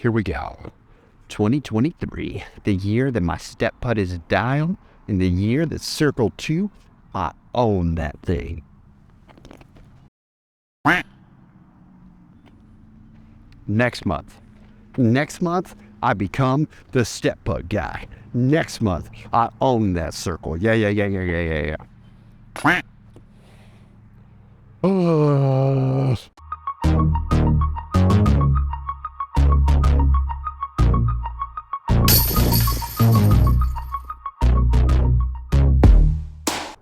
here we go. 2023, the year that my step putt is dialed, and the year that Circle 2, I own that thing. Next month, I become the step putt guy. Next month, I own that circle. Yeah.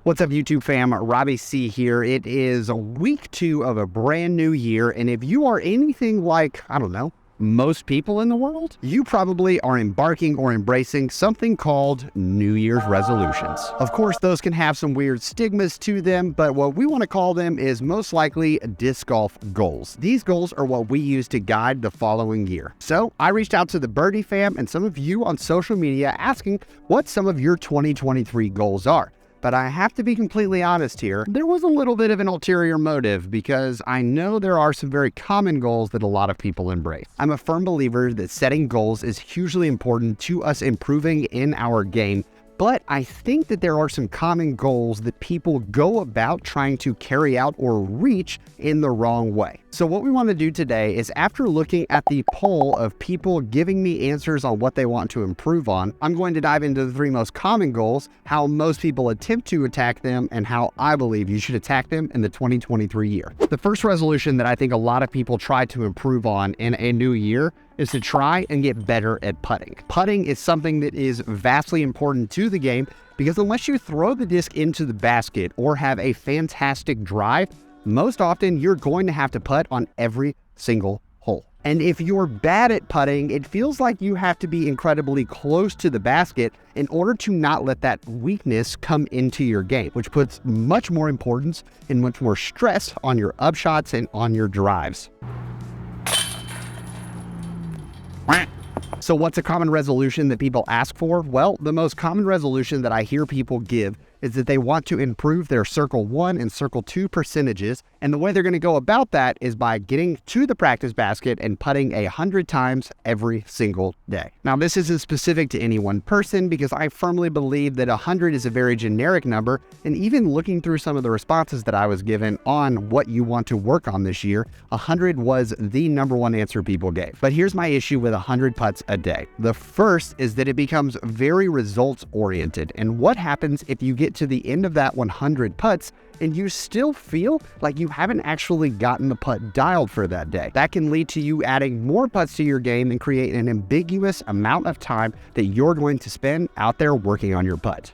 What's up, YouTube fam? Robbie C here. It is week 2 of a brand new year, and if you are anything like, I don't know, most people in the world, you probably are embarking or embracing something called New Year's resolutions. Of course, those can have some weird stigmas to them, but what we want to call them is most likely disc golf goals. These goals are what we use to guide the following year. So I reached out to the Birdie fam and some of you on social media asking what some of your 2023 goals are. But I have to be completely honest here, there was a little bit of an ulterior motive because I know there are some very common goals that a lot of people embrace. I'm a firm believer that setting goals is hugely important to us improving in our game, but I think that there are some common goals that people go about trying to carry out or reach in the wrong way. So what we want to do today is, after looking at the poll of people giving me answers on what they want to improve on, I'm going to dive into the 3 most common goals, how most people attempt to attack them, and how I believe you should attack them in the 2023 year. The first resolution that I think a lot of people try to improve on in a new year is to try and get better at putting. Putting is something that is vastly important to the game because unless you throw the disc into the basket or have a fantastic drive, most often you're going to have to putt on every single hole. And if you're bad at putting, it feels like you have to be incredibly close to the basket in order to not let that weakness come into your game, which puts much more importance and much more stress on your upshots and on your drives. So what's a common resolution that people ask for? Well, the most common resolution that I hear people give is that they want to improve their Circle 1 and Circle 2 percentages, and the way they're going to go about that is by getting to the practice basket and putting 100 times every single day. Now, this isn't specific to any one person because I firmly believe that 100 is a very generic number, and even looking through some of the responses that I was given on what you want to work on this year, 100 was the #1 answer people gave. But here's my issue with 100 putts a day. The first is that it becomes very results oriented, and what happens if you get to the end of that 100 putts and you still feel like you haven't actually gotten the putt dialed for that day? That can lead to you adding more putts to your game and create an ambiguous amount of time that you're going to spend out there working on your putt.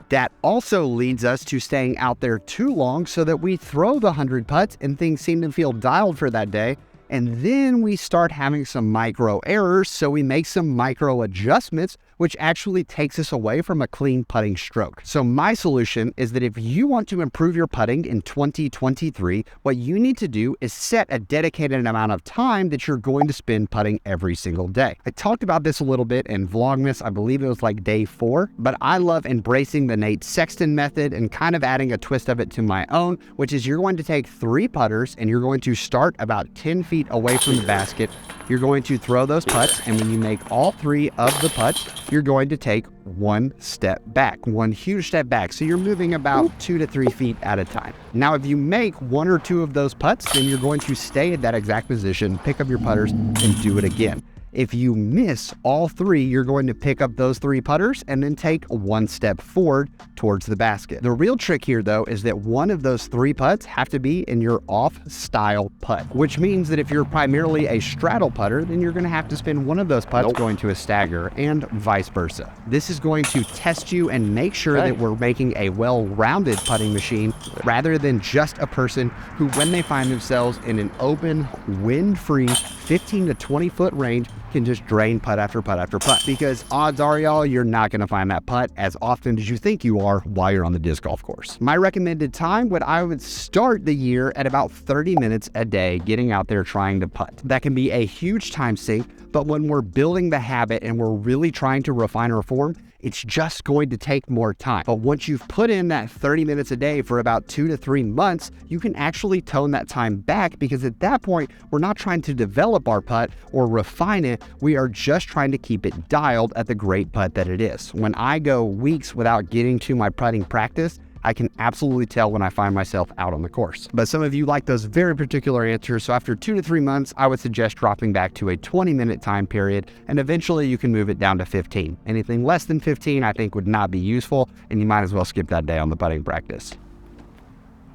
That also leads us to staying out there too long so that we throw the 100 putts and things seem to feel dialed for that day. And then we start having some micro errors, so we make some micro adjustments, which actually takes us away from a clean putting stroke. So my solution is that if you want to improve your putting in 2023, what you need to do is set a dedicated amount of time that you're going to spend putting every single day. I talked about this a little bit in Vlogmas, I believe it was like day 4, but I love embracing the Nate Sexton method and kind of adding a twist of it to my own, which is you're going to take 3 putters and you're going to start about 10 feet away from the basket. You're going to throw those putts, and when you make all 3 of the putts, you're going to take 1 step back, 1 huge step back. So you're moving about 2 to 3 feet at a time. Now, if you make 1 or 2 of those putts, then you're going to stay at that exact position, pick up your putters, and do it again. If you miss all 3, you're going to pick up those 3 putters and then take 1 step forward towards the basket. The real trick here, though, is that 1 of those 3 putts have to be in your off-style putt, which means that if you're primarily a straddle putter, then you're going to have to spend 1 of those putts going to a stagger and vice versa. This is going to test you and make sure that we're making a well-rounded putting machine rather than just a person who, when they find themselves in an open, wind-free 15 to 20 foot range, can just drain putt after putt after putt, because odds are, y'all, you're not going to find that putt as often as you think you are while you're on the disc golf course. My recommended time I would start the year at about 30 minutes a day getting out there trying to putt. That can be a huge time sink, but when we're building the habit and we're really trying to refine our form, it's just going to take more time. But once you've put in that 30 minutes a day for about 2 to 3 months, you can actually tone that time back, because at that point, we're not trying to develop our putt or refine it. We are just trying to keep it dialed at the great putt that it is. When I go weeks without getting to my putting practice, I can absolutely tell when I find myself out on the course. But some of you like those very particular answers, so after 2 to 3 months, I would suggest dropping back to a 20-minute time period, and eventually you can move it down to 15. Anything less than 15, I think, would not be useful, and you might as well skip that day on the putting practice.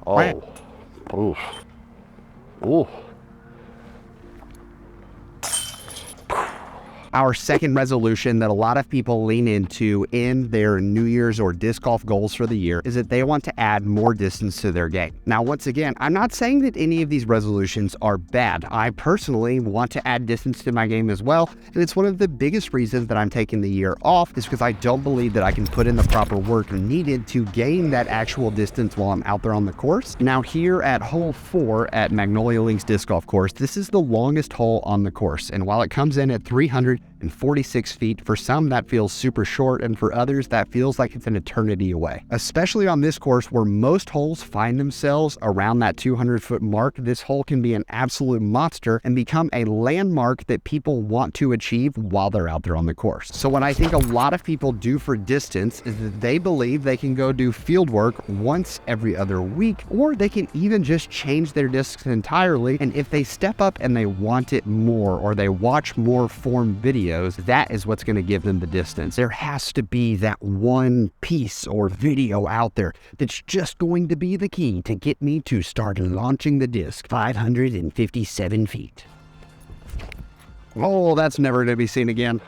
Oh. Oof. Ooh. Our second resolution that a lot of people lean into in their New Year's or disc golf goals for the year is that they want to add more distance to their game. Now, once again, I'm not saying that any of these resolutions are bad. I personally want to add distance to my game as well, and it's one of the biggest reasons that I'm taking the year off, is because I don't believe that I can put in the proper work needed to gain that actual distance while I'm out there on the course. Now, here at hole 4 at Magnolia Links Disc Golf Course, this is the longest hole on the course, and while it comes in at 346 feet, for some that feels super short, and for others that feels like it's an eternity away. Especially on this course where most holes find themselves around that 200-foot mark, this hole can be an absolute monster and become a landmark that people want to achieve while they're out there on the course. So what I think a lot of people do for distance is that they believe they can go do field work once every other week, or they can even just change their discs entirely, and if they step up and they want it more, or they watch more form videos, that is what's going to give them the distance. There has to be that one piece or video out there that's just going to be the key to get me to start launching the disc 557 feet. Oh, that's never going to be seen again.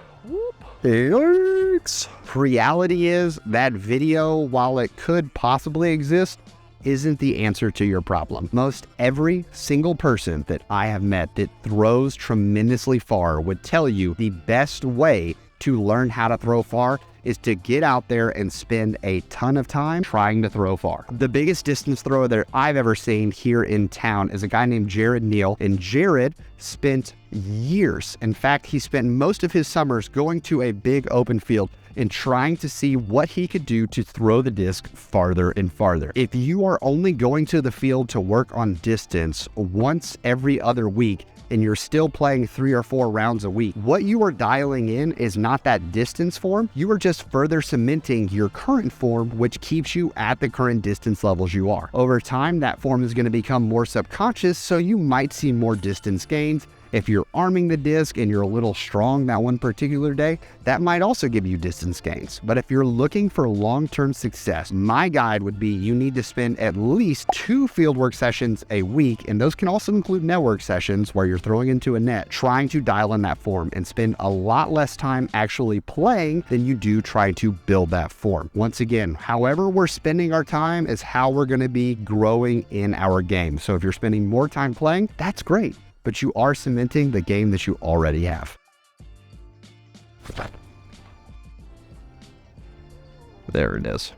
Yikes. Reality is that video, while it could possibly exist, isn't the answer to your problem. Most every single person that I have met that throws tremendously far would tell you the best way to learn how to throw far is to get out there and spend a ton of time trying to throw far. The biggest distance thrower that I've ever seen here in town is a guy named Jared Neal, and Jared spent years. In fact, he spent most of his summers going to a big open field and trying to see what he could do to throw the disc farther and farther. If you are only going to the field to work on distance once every other week, and you're still playing 3 or 4 rounds a week, what you are dialing in is not that distance form. You are just further cementing your current form, which keeps you at the current distance levels you are. Over time, that form is going to become more subconscious, so you might see more distance gains. If you're arming the disc and you're a little strong that one particular day, that might also give you distance gains. But if you're looking for long-term success, my guide would be you need to spend at least 2 fieldwork sessions a week, and those can also include network sessions where you're throwing into a net, trying to dial in that form, and spend a lot less time actually playing than you do trying to build that form. Once again, however we're spending our time is how we're going to be growing in our game. So if you're spending more time playing, that's great, but you are cementing the game that you already have. There it is.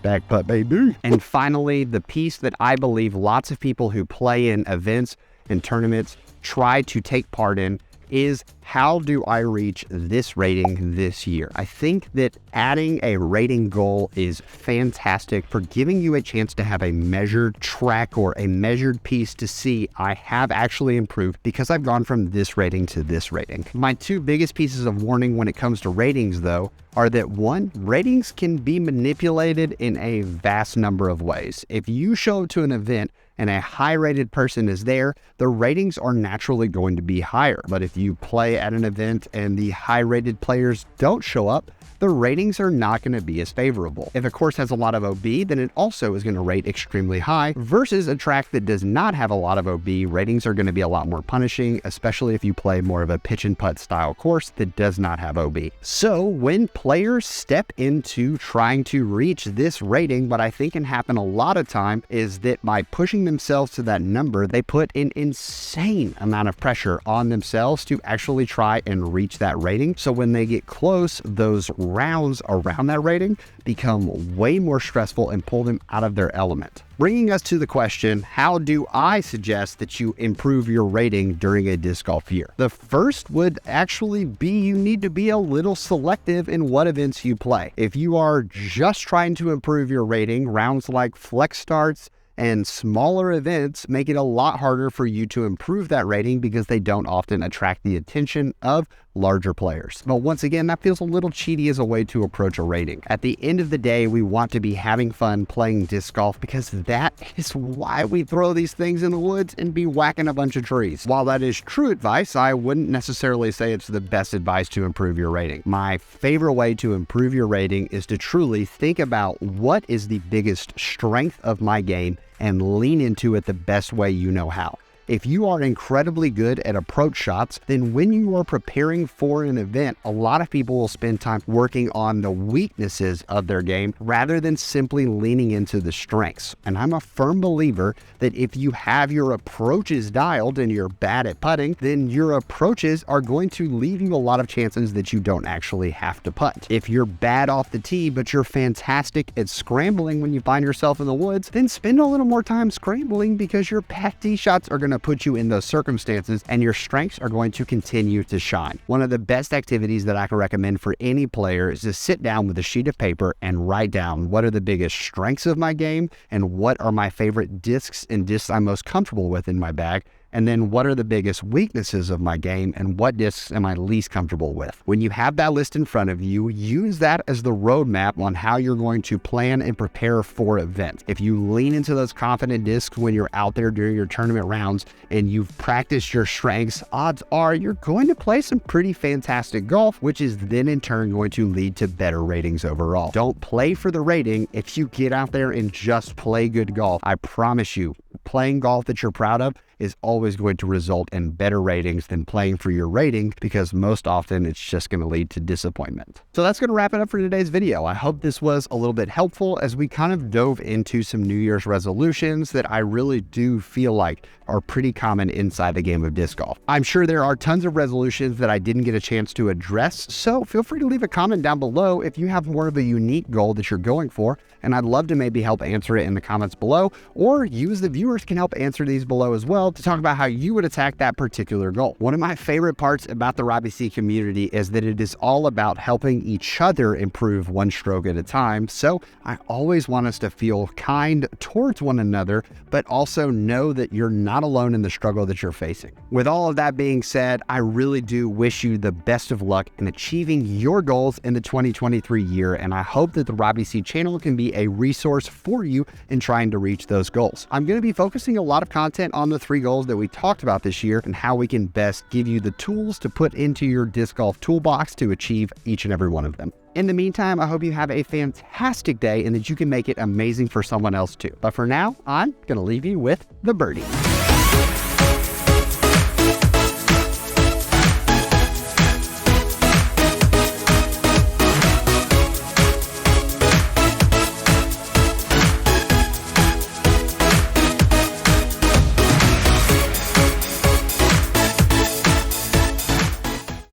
Back putt, baby. And finally, the piece that I believe lots of people who play in events and tournaments try to take part in is, how do I reach this rating this year? I think that adding a rating goal is fantastic for giving you a chance to have a measured track or a measured piece to see I have actually improved because I've gone from this rating to this rating. My 2 biggest pieces of warning when it comes to ratings, though, are that 1, ratings can be manipulated in a vast number of ways. If you show up to an event and a high-rated person is there, the ratings are naturally going to be higher. But if you play at an event and the high-rated players don't show up, the ratings are not going to be as favorable. If a course has a lot of OB, then it also is going to rate extremely high, versus a track that does not have a lot of OB, ratings are going to be a lot more punishing, especially if you play more of a pitch and putt style course that does not have OB. So when players step into trying to reach this rating, what I think can happen a lot of time is that by pushing themselves to that number, they put an insane amount of pressure on themselves to actually try and reach that rating. So when they get close, those rounds around that rating become way more stressful and pull them out of their element. Bringing us to the question, how do I suggest that you improve your rating during a disc golf year? The first would actually be you need to be a little selective in what events you play. If you are just trying to improve your rating, rounds like flex starts and smaller events make it a lot harder for you to improve that rating because they don't often attract the attention of larger players. But once again, that feels a little cheaty as a way to approach a rating. At the end of the day, we want to be having fun playing disc golf because that is why we throw these things in the woods and be whacking a bunch of trees. While that is true advice, I wouldn't necessarily say it's the best advice to improve your rating. My favorite way to improve your rating is to truly think about what is the biggest strength of my game and lean into it the best way you know how. If you are incredibly good at approach shots, then when you are preparing for an event, a lot of people will spend time working on the weaknesses of their game rather than simply leaning into the strengths. And I'm a firm believer that if you have your approaches dialed and you're bad at putting, then your approaches are going to leave you a lot of chances that you don't actually have to putt. If you're bad off the tee, but you're fantastic at scrambling when you find yourself in the woods, then spend a little more time scrambling because your bad tee shots are going to put you in those circumstances and your strengths are going to continue to shine. One of the best activities that I can recommend for any player is to sit down with a sheet of paper and write down what are the biggest strengths of my game and what are my favorite discs and discs I'm most comfortable with in my bag. And then what are the biggest weaknesses of my game and what discs am I least comfortable with? When you have that list in front of you, use that as the roadmap on how you're going to plan and prepare for events. If you lean into those confident discs when you're out there during your tournament rounds and you've practiced your strengths, odds are you're going to play some pretty fantastic golf, which is then in turn going to lead to better ratings overall. Don't play for the rating. If you get out there and just play good golf, I promise you, playing golf that you're proud of is always going to result in better ratings than playing for your rating, because most often it's just going to lead to disappointment. So that's going to wrap it up for today's video. I hope this was a little bit helpful as we kind of dove into some New Year's resolutions that I really do feel like are pretty common inside the game of disc golf. I'm sure there are tons of resolutions that I didn't get a chance to address, so feel free to leave a comment down below if you have more of a unique goal that you're going for, and I'd love to maybe help answer it in the comments below, or you as the viewers can help answer these below as well to talk about how you would attack that particular goal. One of my favorite parts about the Robbie C community is that it is all about helping each other improve one stroke at a time, so I always want us to feel kind towards one another, but also know that you're not alone in the struggle that you're facing. With all of that being said, I really do wish you the best of luck in achieving your goals in the 2023 year, and I hope that the Robbie C channel can be a resource for you in trying to reach those goals. I'm going to be focusing a lot of content on the 3 goals that we talked about this year and how we can best give you the tools to put into your disc golf toolbox to achieve each and every one of them. In the meantime, I hope you have a fantastic day and that you can make it amazing for someone else too. But for now, I'm going to leave you with the birdie.